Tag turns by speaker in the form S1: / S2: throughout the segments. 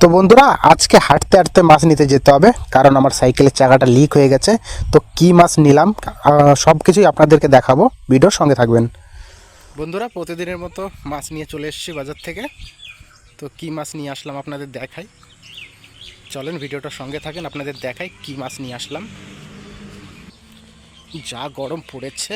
S1: তো বন্ধুরা আজকে হাঁটতে হাঁটতে মাছ নিতে যেতে হবে, কারণ আমার সাইকেলের চাকাটা লিক হয়ে গেছে। তো কি মাছ নিলাম সব কিছুই আপনাদেরকে দেখাবো, ভিডিওর সঙ্গে থাকবেন। বন্ধুরা প্রতিদিনের মতো মাছ নিয়ে চলে এসেছি বাজার থেকে। তো কি মাছ নিয়ে আসলাম আপনাদের দেখাই, চলেন ভিডিওটার সঙ্গে থাকেন, আপনাদের দেখাই কি মাছ নিয়ে আসলাম। যা গরম পড়েছে,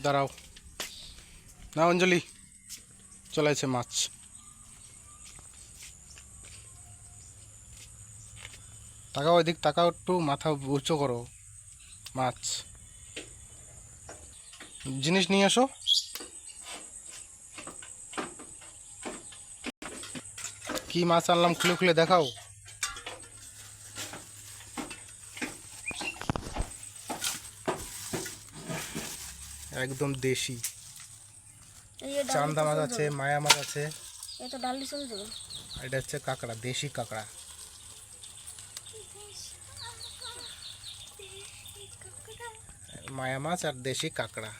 S1: দাঁড়াও না অঞ্জলি, চলে আছে মাছ। তাকাও এদিক, তাকাও একটু, মাথা উঁচু করো। মাছ জিনিস নিয়ে আসো। কি মাছ আনলাম খুলে খুলে দেখাও। একদম দেশি চান্দা মাছ আছে, মায়া মাছ আছে। এটা হচ্ছে কাঁকড়া, দেশি কাঁকড়া। মায়া মাছ আর দেশি কাঁকড়া।